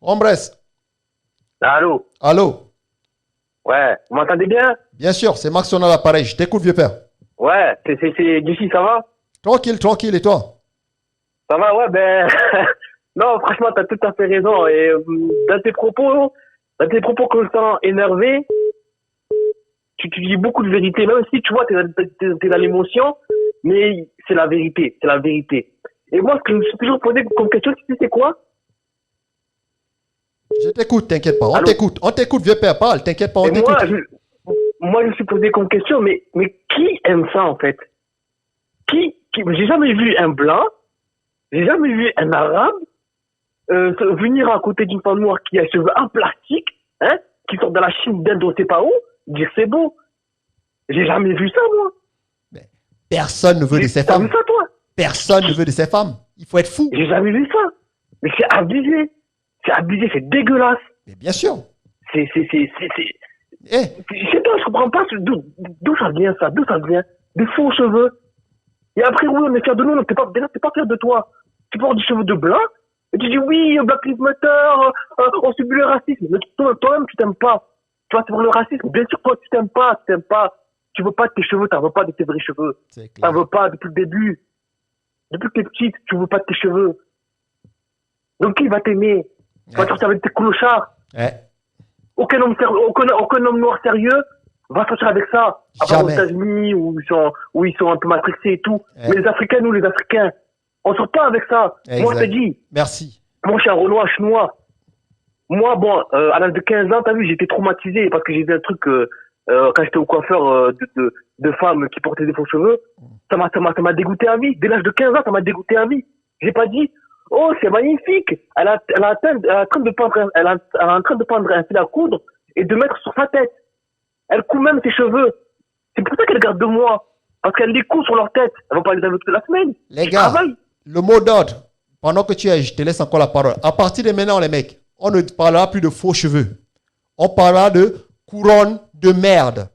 Hombres. Allô? Allô? Ouais, vous m'entendez bien? Bien sûr, c'est Max Sonal à l'appareil. Je t'écoute, vieux père. Ouais, c'est d'ici, ça va? Tranquille, tranquille, et toi? Ça va, ouais, ben... non, franchement, t'as tout à fait raison. Et dans tes propos constants énervés, tu dis beaucoup de vérité, même si tu vois, t'es dans l'émotion, mais c'est la vérité, c'est la vérité. Et moi, ce que je me suis toujours posé comme question, tu sais c'est quoi? Je t'écoute, t'inquiète pas. Allô? On t'écoute, vieux père, parle, t'inquiète pas, on Et t'écoute. moi, je me suis posé comme question, mais qui aime ça, en fait? J'ai jamais vu un blanc, j'ai jamais vu un arabe, venir à côté d'une femme noire qui a les cheveux en plastique, hein, qui sort de la Chine, d'Inde, on sait pas où, dire c'est beau. J'ai jamais vu ça, moi. Mais personne ne veut de ces T'as vu femmes. ça, toi? Personne ne veut de ces femmes. Il faut être fou. J'ai jamais vu ça. Mais c'est abusé. C'est abusé, c'est dégueulasse. Mais bien sûr. C'est, Eh, je sais pas, je comprends pas d'où ça vient, ça, d'où ça vient. Des faux cheveux. Et après, oui, on est fiers de nous, t'es pas fier de toi. Tu portes des cheveux de blanc, et tu dis oui, Black Lives Matter, on subit le racisme. Mais toi-même, tu t'aimes pas. Tu vas pour le racisme. Bien sûr, toi, tu t'aimes pas. Tu veux pas de tes cheveux, t'en veux pas de tes vrais cheveux. c'est clair. T'en veux pas depuis le début. Depuis que t'es petite, tu veux pas de tes cheveux. Donc qui va t'aimer? Tu vas sortir avec tes clochards. Eh, Aucun homme noir sérieux va sortir avec ça. À part aux Jamais. États-Unis où ils sont un peu matrixés et tout. Eh. Mais les Africains, nous les Africains, on sort pas avec ça. Moi, je te Exact. dis, Merci. moi, je suis un Renoir chinois. Moi, bon, à l'âge de 15 ans, t'as vu, j'étais traumatisé parce que j'ai vu un truc quand j'étais au coiffeur de femmes qui portaient des faux cheveux. Ça m'a dégoûté à vie. Dès l'âge de 15 ans, ça m'a dégoûté à vie. J'ai pas dit, oh, c'est magnifique. Elle est en train de prendre un fil à coudre et de mettre sur sa tête. Elle coud même ses cheveux. C'est pour ça qu'elle garde de moi. Parce qu'elle les coud sur leur tête. Elle va pas les avec toute la semaine. Les Je gars, travaille. le mot d'ordre, pendant que tu es, je te laisse encore la parole. À partir de maintenant, les mecs, on ne parlera plus de faux cheveux. On parlera de couronne de merde.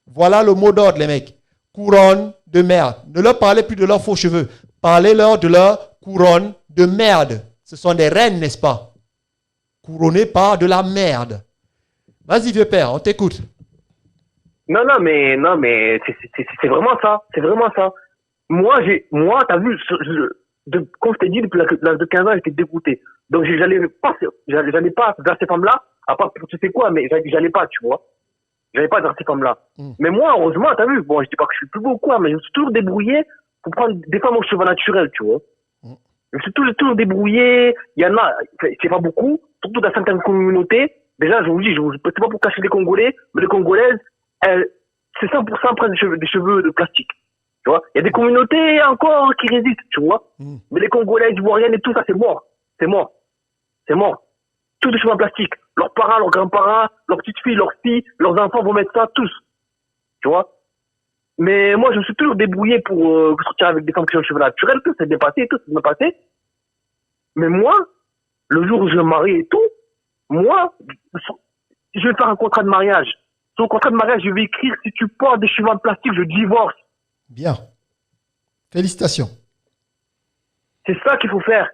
Voilà le mot d'ordre, les mecs. Couronne de merde. Ne leur parlez plus de leurs faux cheveux. Parlez-leur de leur couronne de merde. Ce sont des reines, n'est-ce pas? Couronnées par de la merde. Vas-y, vieux père, on t'écoute. Non, mais c'est vraiment ça. C'est vraiment ça. Moi, t'as vu, comme je t'ai dit, depuis l'âge de 15 ans, j'étais dégoûté. Donc, j'allais pas vers ces femmes-là, à part pour tu sais quoi, mais j'allais pas, tu vois. J'allais pas vers ces femmes-là. Mais moi, heureusement, t'as vu, bon, je dis pas que je suis plus beau ou quoi, mais je me suis toujours débrouillé pour prendre des femmes aux cheveux naturels, tu vois. Je me suis toujours débrouillé. Il y en a, c'est pas beaucoup, surtout dans certaines communautés. Déjà, je vous dis, c'est pas pour cacher les Congolais, mais les Congolaises, c'est 100% prennent des cheveux de plastique. Tu vois, il y a des communautés encore qui résistent, tu vois. Mais les Congolais, Ivoiriennes et tout ça, c'est mort. C'est mort. C'est mort. Tous des cheveux en plastique. Leurs parents, leurs grands-parents, leurs petites filles, leurs filles, leurs enfants vont mettre ça tous. Tu vois. Mais moi, je me suis toujours débrouillé pour sortir avec des femmes qui ont les cheveux naturels, tout s'est bien passé et tout s'est bien passé. Mais moi, le jour où je me marie et tout, moi, je vais faire un contrat de mariage. Sur le contrat de mariage, je vais écrire si tu portes des cheveux en plastique, je divorce. Bien. Félicitations. C'est ça qu'il faut faire.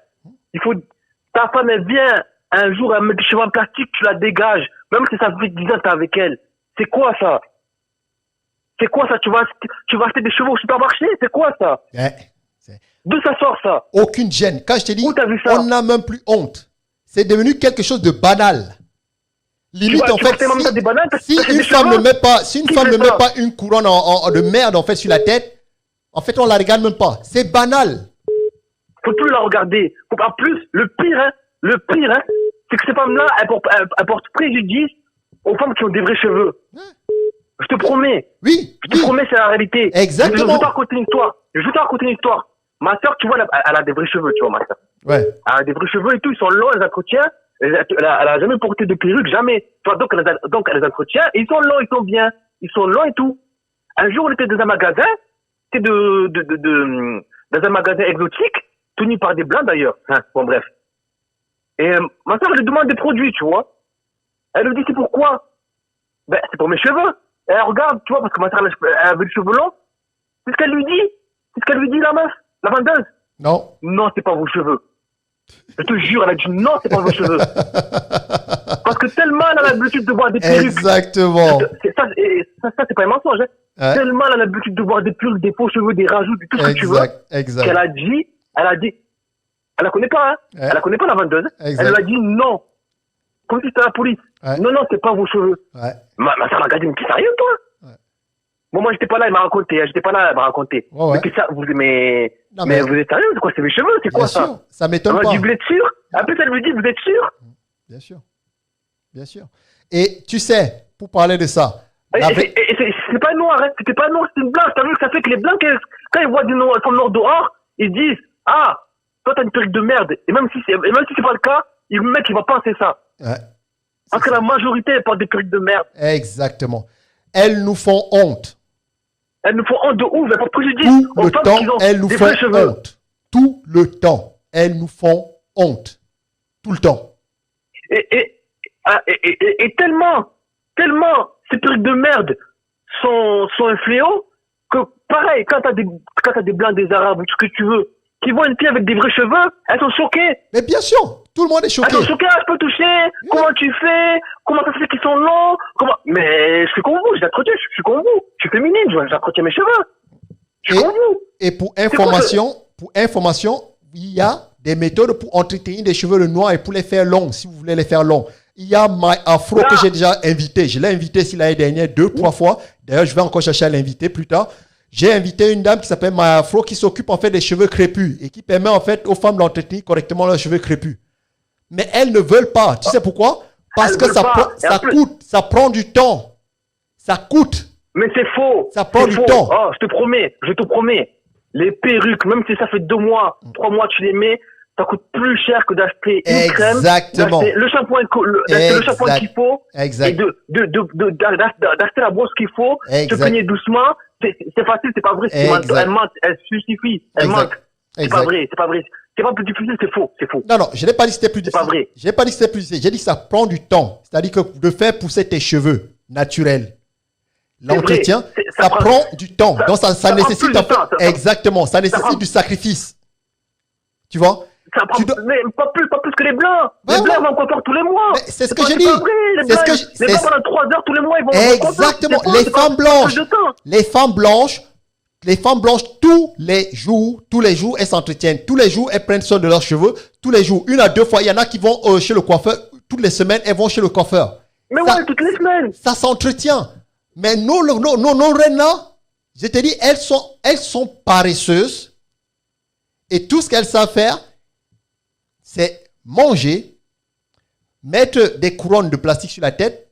Ta femme, elle vient un jour, elle met des cheveux en plastique, tu la dégages. Même si ça fait 10 ans que t'es avec elle. C'est quoi ça? C'est quoi ça? Tu vas acheter des cheveux au supermarché? C'est quoi ça? D'où ça sort ça? Aucune gêne. Quand je te dis, Où t'as vu ça? on n'a même plus honte. C'est devenu quelque chose de banal. Limite, en fait, si une femme ne met pas une couronne de merde, en fait, sur la tête, en fait, on la regarde même pas. C'est banal. Faut plus la regarder. En plus, le pire, c'est que ces femmes-là, elles portent préjudice aux femmes qui ont des vrais cheveux. Je te promets. Oui. Je te promets, c'est la réalité. Exactement. Je vais te raconter une histoire. Ma soeur, tu vois, elle a des vrais cheveux, tu vois, ma soeur. Ouais. Elle a des vrais cheveux et tout, ils sont longs, elle les entretient. Elle a jamais porté de perruque, jamais. Tu vois, donc elle les entretient, et ils sont longs, ils sont bien. Ils sont longs et tout. Un jour, on était dans un magasin, c'était dans un magasin exotique, tenu par des blancs d'ailleurs. Bon, bref. Et ma soeur, elle lui demande des produits, tu vois. Elle lui dit, c'est pourquoi? Ben, c'est pour mes cheveux. Et elle regarde, tu vois, parce que ma soeur, elle avait les cheveux longs. C'est ce qu'elle lui dit. C'est ce qu'elle lui dit, la meuf, la vendeuse. Non. Non, c'est pas vos cheveux. Je te jure, elle a dit non, c'est pas vos cheveux. Parce que tellement elle a l'habitude de voir des perruques. Exactement. Ça, c'est pas un mensonge. Hein. Ouais. Tellement elle a l'habitude de voir des perruques, des faux cheveux, des rajouts, tout ce que tu veux. Exact. Qu'elle a dit, elle la connaît pas, hein. Ouais. Elle la connaît pas, la vendeuse. Exact. Elle lui a dit non. Comme si c'était la police. Ouais. Non, c'est pas vos cheveux. Ouais. Ma soeur m'a regardé, mais t'es sérieux, toi? Ouais. Bon, moi, j'étais pas là, elle m'a raconté. J'étais pas là, elle m'a raconté. Ouais. Mais, t'es ça, Non, mais vous êtes sérieux? C'est quoi, c'est mes cheveux? C'est quoi bien ça? sûr, ça m'étonne Elle pas. m'a dit, vous êtes sûr? Après, elle me dit, vous êtes sûr? Bien sûr. Bien sûr. Et tu sais, pour parler de ça, C'est pas noir, hein. C'était pas noir, c'était une blanche. T'as vu que ça fait que les blancs, quand ils voient des femmes noires dehors, ils disent, ah, toi, t'as une perruque de merde. Et même si c'est pas le cas, le mec, il va penser ça. ouais, Parce que la majorité, elle porte des perruques de merde. exactement. Elles nous font honte. Elles nous font honte de ouf, elles portent préjudice Tout aux le femmes qui temps, ont elles nous des font vrais cheveux. honte. Tout le temps, elles nous font honte. Tout le temps. Et tellement ces perruques de merde sont un fléau que pareil, quand t'as des blancs, des arabes ou tout ce que tu veux, qui voient une fille avec des vrais cheveux, elles sont choquées. Mais bien sûr, tout le monde est choqué. Elles sont choquées, je peux toucher, comment tu fais, comment ça se fait qu'ils sont longs, mais je suis comme vous, j'entretiens, je suis comme vous, je suis féminine, j'entretiens mes cheveux. Je suis comme vous. Et pour information, il y a des méthodes pour entretenir des cheveux noirs et pour les faire longs, si vous voulez les faire longs. Il y a My Afro que j'ai déjà invité. Je l'ai invité ici l'année dernière 2-3 fois. D'ailleurs, je vais encore chercher à l'inviter plus tard. J'ai invité une dame qui s'appelle My Afro qui s'occupe en fait des cheveux crépus et qui permet en fait aux femmes d'entretenir correctement leurs cheveux crépus. Mais elles ne veulent pas. Tu sais pourquoi? Parce que ça coûte, ça prend du temps. Ça coûte. Mais c'est faux. Ça prend du temps. Oh, je te promets. Les perruques, même si ça fait 2 mois, 3 mois, tu les mets, ça coûte plus cher que d'acheter une crème, d'acheter le shampoing qu'il faut, exact. et d'acheter la brosse qu'il faut, se peigner doucement. C'est facile, c'est pas vrai. Elle ment, elle justifie, elle ment. C'est pas vrai. C'est pas plus difficile, c'est faux. Non, je n'ai pas dit que c'était plus difficile. C'est pas vrai. Je n'ai pas dit que c'était plus difficile. J'ai dit que ça prend du temps. C'est-à-dire que de faire pousser tes cheveux naturels, l'entretien, ça prend du temps. Donc ça nécessite exactement, ça nécessite du sacrifice. Tu vois? Ça prend mais pas plus que les blancs. Les blancs vont encore tous les mois. C'est ce que j'ai dit. Les blancs pendant 3 heures tous les mois, ils vont exactement. Les femmes blanches, tous les jours, elles s'entretiennent. Tous les jours, elles prennent soin de leurs cheveux. Tous les jours, 1 à 2 fois. Il y en a qui vont chez le coiffeur. Toutes les semaines, elles vont chez le coiffeur. Mais ouais, toutes les semaines. Ça s'entretient. Mais nos reines là, je te dis, elles sont paresseuses. Et tout ce qu'elles savent faire, c'est manger, mettre des couronnes de plastique sur la tête.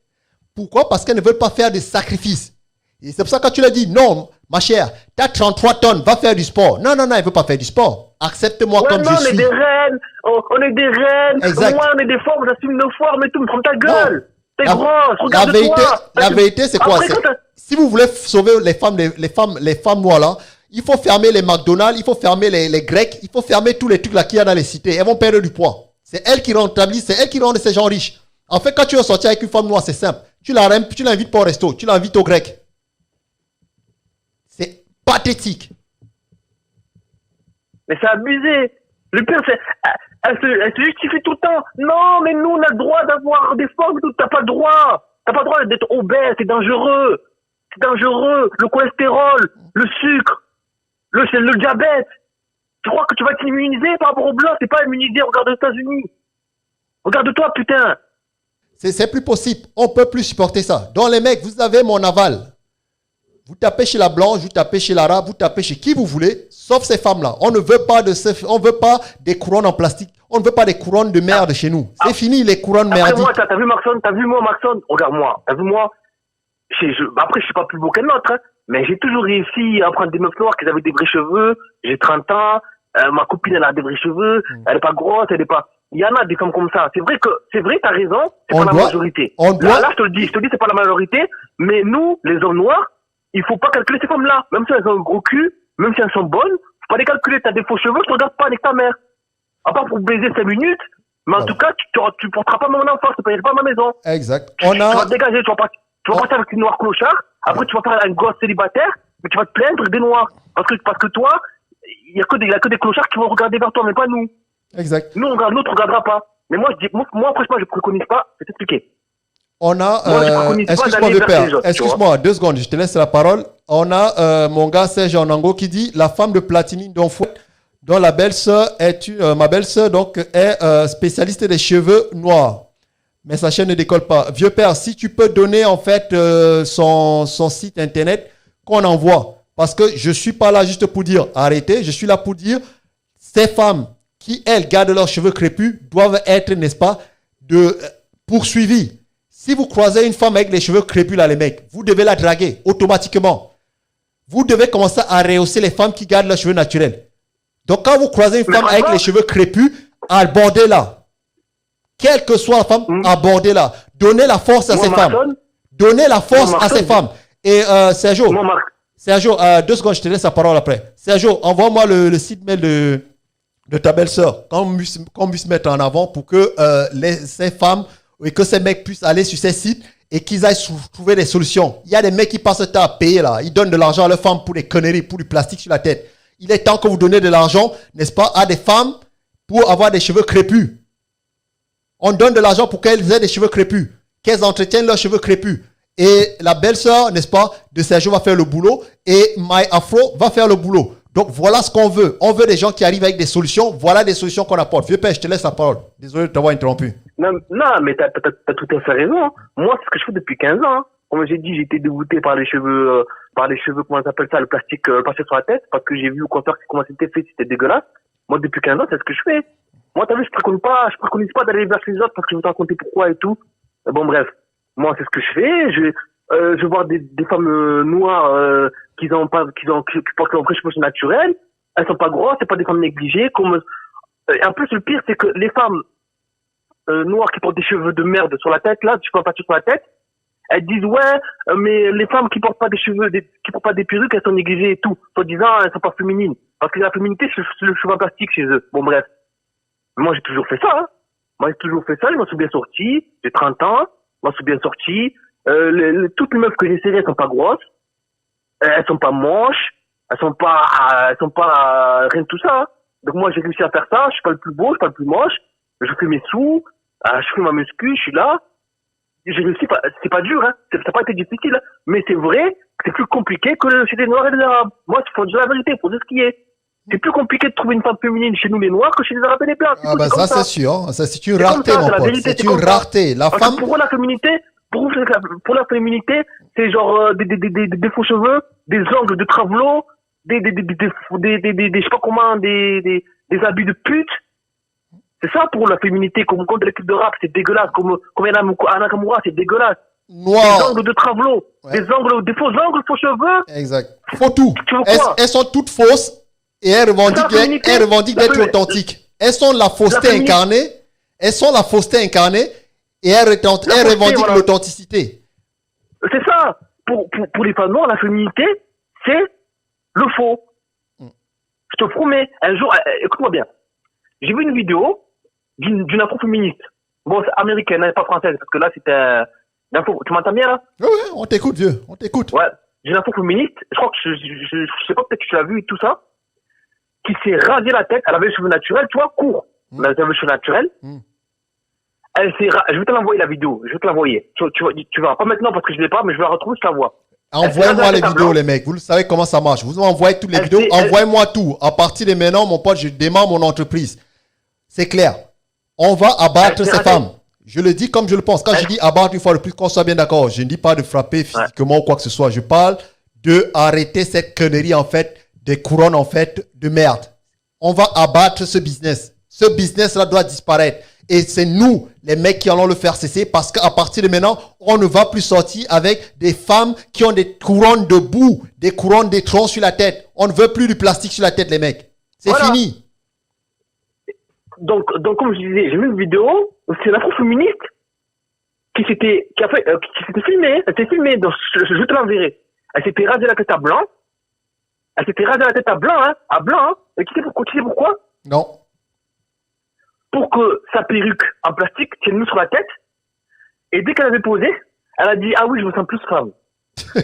Pourquoi? Parce qu'elles ne veulent pas faire des sacrifices. Et c'est pour ça que quand tu leur dis, non, ma chère, tu as 33 tonnes, va faire du sport. Non, elle ne veut pas faire du sport. Accepte-moi comme je suis. On est des reines. On est des reines. Exact. Moi, on est des formes, j'assume nos formes et tout. Mais prends ta gueule. T'es grosse, regarde-toi. La vérité, c'est quoi? Si vous voulez sauver les femmes noires là, il faut fermer les McDonald's, il faut fermer les Grecs, il faut fermer tous les trucs là qu'il y a dans les cités. Elles vont perdre du poids. C'est elles qui rentabilisent, c'est elles qui rendent ces gens riches. En fait, quand tu veux sortir avec une femme noire, c'est simple. Tu l'invites pas au resto, tu l'invites au grec. C'est pathétique. Mais c'est abusé. Le pire, c'est... Elle se justifie tout le temps. Non, mais nous, on a le droit d'avoir des formes et tout. T'as pas le droit. T'as pas le droit d'être obèse. C'est dangereux. C'est dangereux. Le cholestérol, le sucre, le diabète. Tu crois que tu vas t'immuniser par rapport aux blancs? C'est pas immunisé. Regarde aux États-Unis. Regarde-toi, putain. C'est plus possible. On peut plus supporter ça. Donc, les mecs, vous avez mon aval. Vous tapez chez la blanche, vous tapez chez l'arabe, vous tapez chez qui vous voulez, sauf ces femmes-là. On ne veut pas des couronnes en plastique. On ne veut pas des couronnes de merde chez nous. C'est fini les couronnes merdiques. Moi, t'as vu moi, Maxon? Regarde-moi. T'as vu moi? Après, je suis pas plus beau qu'un autre, hein, mais j'ai toujours réussi à prendre des meufs noires qui avaient des vrais cheveux. J'ai 30 ans. Ma copine, elle a des vrais cheveux. Elle est pas grosse, elle est pas... Il y en a des femmes comme ça. C'est vrai, t'as raison. C'est pas la majorité. Là, je te le dis, c'est pas la majorité. Mais nous, les hommes noirs, il faut pas calculer ces femmes-là. Même si elles ont un gros cul, même si elles sont bonnes, faut pas les calculer. T'as des faux cheveux, tu regardes pas avec ta mère. À part pour baiser 5 minutes, mais en tout cas, tu porteras pas mon enfant, tu payeras pas ma maison. Exact. Tu vas te dégager, tu vas partir avec une noire clochard, après tu vas faire un gosse célibataire, mais tu vas te plaindre des noirs. Parce que toi, il y a que des clochards qui vont regarder vers toi, mais pas nous. Exact. Nous, on regarde, l'autre ne regardera pas. Mais moi, franchement, je ne préconise pas. Je vais t'expliquer. On a, Moi, je préconise pas excuse-moi, d'aller vieux vers père, les autres, tu excuse-moi, 2 secondes, je te laisse la parole. On a mon gars Serge Onango qui dit la femme de Platini dont la belle-sœur ma belle-sœur donc est spécialiste des cheveux noirs. Mais sa chaîne ne décolle pas. Vieux père, si tu peux donner en fait son site internet qu'on envoie, parce que je suis pas là juste pour dire arrêtez, je suis là pour dire ces femmes qui elles gardent leurs cheveux crépus doivent être, n'est-ce pas, poursuivies. Si vous croisez une femme avec les cheveux crépus là, les mecs, vous devez la draguer automatiquement. Vous devez commencer à rehausser les femmes qui gardent leurs cheveux naturels. Donc quand vous croisez une femme avec les cheveux crépus, abordez-la. Quelle que soit la femme, abordez-la. Donnez la force à ces femmes. Donnez la force à ces femmes. Et Sergio, 2 secondes, je te laisse la parole après. Sergio, envoie-moi le site mail de ta belle-sœur. Qu'on puisse mettre en avant pour que ces femmes et que ces mecs puissent aller sur ces sites et qu'ils aillent trouver des solutions. Il y a des mecs qui passent le temps à payer là. Ils donnent de l'argent à leurs femmes pour des conneries, pour du plastique sur la tête. Il est temps que vous donnez de l'argent, n'est-ce pas, à des femmes pour avoir des cheveux crépus. On donne de l'argent pour qu'elles aient des cheveux crépus, qu'elles entretiennent leurs cheveux crépus. Et la belle-sœur, n'est-ce pas, de Sergio va faire le boulot et My Afro va faire le boulot. Donc voilà ce qu'on veut. On veut des gens qui arrivent avec des solutions. Voilà des solutions qu'on apporte. Vieux père, je te laisse la parole. Désolé de t'avoir interrompu. Non, mais t'as tout à fait raison. Moi, c'est ce que je fais depuis 15 ans. Comme j'ai dit, j'ai été dégoûté par les cheveux, comment on appelle ça, le plastique sur la tête, parce que j'ai vu au compteur comment c'était fait, c'était dégueulasse. Moi, depuis 15 ans, c'est ce que je fais. Moi, t'as vu, je préconise pas d'aller vers les autres parce que je vais te raconter pourquoi et tout. Bon, bref. Moi, c'est ce que je fais. Je vois des femmes noires, qui portent leurs cheveux naturels. Elles sont pas grosses, c'est pas des femmes négligées. En plus, le pire, c'est que les femmes, noires qui portent des cheveux de merde sur la tête, là, des cheveux sur la tête, elles disent, ouais, mais les femmes qui portent pas des cheveux, qui portent pas des perruques, elles sont négligées et tout. Soit disant, elles sont pas féminines. Parce que la féminité, c'est le cheveu en plastique chez eux. Bon, bref. Moi, j'ai toujours fait ça, hein. Je m'en suis bien sorti. J'ai 30 ans. Je m'en suis bien sorti. Toutes les meufs que j'ai serrées, elles sont pas grosses. Elles sont pas moches. Elles sont pas rien de tout ça, hein. Donc moi, j'ai réussi à faire ça. Je suis pas le plus beau, je suis pas le plus moche. Je fais mes sous. Je fais ma muscu, je suis là. J'ai réussi, c'est pas dur, hein. Ça n'a pas été difficile, hein. Mais c'est vrai que c'est plus compliqué que chez les Noirs et les Arabes. Moi, il faut dire la vérité, il faut dire ce qui est. C'est plus compliqué de trouver une femme féminine chez nous les Noirs que chez les Arabes et les Blancs. Ah bah ça c'est sûr, ça c'est une rareté mon pote, c'est une rareté. La femme. Pour la féminité, c'est genre des faux cheveux, des ongles de travelo, des je sais pas comment, des habits de pute. C'est ça pour la féminité, comme contre l'équipe de rap, c'est dégueulasse. Comme Anna Kamura, c'est dégueulasse. Noir. Des ongles de travelo, ouais. Des faux ongles, faux cheveux. Exact. Faut tout. Elles sont toutes fausses. Et elles revendiquent d'être authentiques. Elles sont la fausseté incarnée. Elles sont la fausseté incarnée. Et elles revendiquent l'authenticité. C'est ça. Pour les femmes noires, la féminité, c'est le faux. Je te promets. Un jour, écoute-moi bien. J'ai vu une vidéo d'une afro-féministe. Bon, c'est américaine, hein, pas française. Parce que là, c'était tu m'entends bien, là? Oui, on t'écoute, vieux. On t'écoute. Ouais. D'une afro-féministe. Je crois que je sais pas, peut-être que tu l'as vu et tout ça. Qui s'est rasé la tête, elle avait les cheveux naturels, tu vois, courts. Elle avait les cheveux naturels. Je vais te l'envoyer la vidéo, je vais te l'envoyer. Tu verras pas maintenant parce que je l'ai pas, mais je vais la retrouver, je te la vois. Envoyez-moi les vidéos, les mecs. Vous savez comment ça marche. Vous m'envoyez toutes les vidéos. Envoyez-moi tout. À partir de maintenant, mon pote, je démarre mon entreprise. C'est clair. On va abattre ces femmes. Je le dis comme je le pense. Quand je dis abattre une fois le plus, qu'on soit bien d'accord, je ne dis pas de frapper physiquement ou quoi que ce soit. Je parle de arrêter cette connerie, en fait, des couronnes, en fait, de merde. On va abattre ce business. Ce business-là doit disparaître. Et c'est nous, les mecs, qui allons le faire cesser parce qu'à partir de maintenant, on ne va plus sortir avec des femmes qui ont des couronnes de boue, des couronnes d'étron sur la tête. On ne veut plus du plastique sur la tête, les mecs. C'est fini. Donc, comme je disais, j'ai vu une vidéo, c'est l'afro-féministe qui s'était filmée. Elle s'était filmée, donc je te l'enverrai. Elle s'était rasée la tête à blanc. Elle s'était rasée la tête à blanc, hein. Et tu sais pourquoi? Non. Pour que sa perruque en plastique tienne mieux sur la tête. Et dès qu'elle avait posé, elle a dit, ah oui, je me sens plus femme.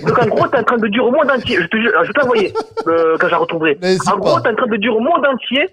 Donc en gros, t'es en train de dire au monde entier, je te l'envoyer quand je la retrouverai. En gros, t'es en train de dire au monde entier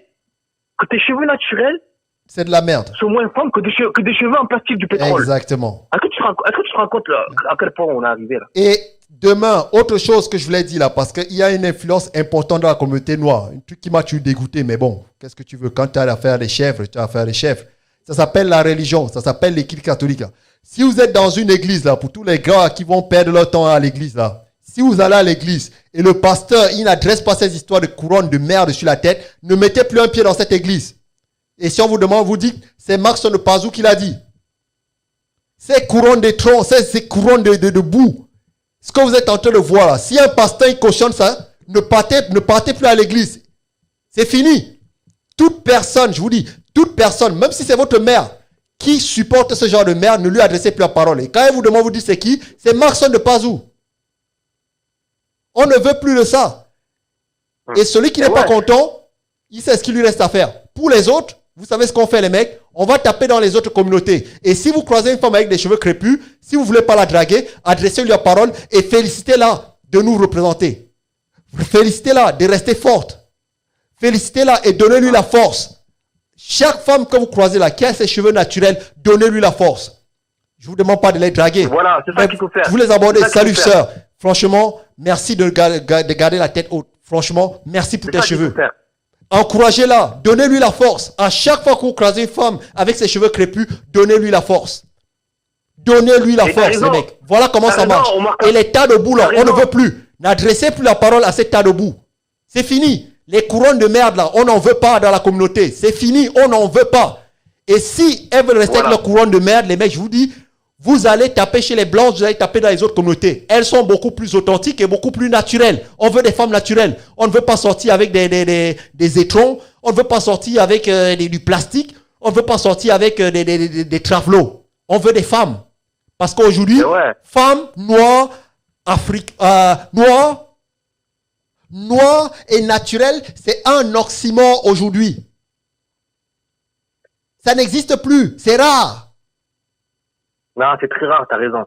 que tes cheveux naturels C'est de la merde. sont moins forts que des cheveux en plastique du pétrole. Exactement. Est-ce que tu te rends compte là, à quel point on est arrivé là? Et demain, autre chose que je voulais dire là, parce qu'il y a une influence importante dans la communauté noire. Un truc qui m'a toujours dégoûté, mais bon, qu'est-ce que tu veux? Quand tu as affaire à des chèvres, tu as affaire à des chèvres. Ça s'appelle la religion, ça s'appelle l'Église catholique. Là. Si vous êtes dans une église, là, pour tous les gars qui vont perdre leur temps à l'église, là, si vous allez à l'église et le pasteur, il n'adresse pas ces histoires de couronne de merde sur la tête, ne mettez plus un pied dans cette église. Et si on vous demande, vous dites, c'est Marc de Pazou qui l'a dit. Ces couronnes de troncs, ces couronnes de boue. Ce que vous êtes en train de voir là, si un pasteur il cautionne ça, ne partez plus à l'église. C'est fini. Toute personne, je vous dis, toute personne, même si c'est votre mère, qui supporte ce genre de merde, ne lui adressez plus la parole. Et quand elle vous demande, vous dites c'est qui? C'est Marc de Pazou. On ne veut plus de ça. Et celui qui n'est pas content, il sait ce qu'il lui reste à faire. Pour les autres, vous savez ce qu'on fait les mecs? On va taper dans les autres communautés. Et si vous croisez une femme avec des cheveux crépus, si vous ne voulez pas la draguer, adressez-lui la parole et félicitez-la de nous représenter. Félicitez-la de rester forte. Félicitez-la et donnez-lui la force. Chaque femme que vous croisez là, qui a ses cheveux naturels, donnez-lui la force. Je ne vous demande pas de les draguer. Voilà, c'est ça qu'il faut faire. Vous les abordez. Salut sœur. Franchement, merci de garder la tête haute. Franchement, merci pour tes cheveux. Encouragez-la, donnez-lui la force. À chaque fois que vous croisez une femme avec ses cheveux crépus, donnez-lui la force. Donnez-lui la force, les mecs. Voilà comment ça marche. Et les tas de boue là, on ne veut plus. N'adressez plus la parole à ces tas de boue. C'est fini. Les couronnes de merde là, on n'en veut pas dans la communauté. C'est fini, on n'en veut pas. Et si elles veulent rester avec leurs couronnes de merde, les mecs, je vous dis, vous allez taper chez les blanches, vous allez taper dans les autres communautés. Elles sont beaucoup plus authentiques et beaucoup plus naturelles. On veut des femmes naturelles. On ne veut pas sortir avec des étrons. On ne veut pas sortir avec du plastique. On ne veut pas sortir avec des travelots. On veut des femmes. Parce qu'aujourd'hui, femmes noires, noires et naturelles, c'est un oxymore aujourd'hui. Ça n'existe plus. C'est rare. Non, c'est très rare, t'as raison.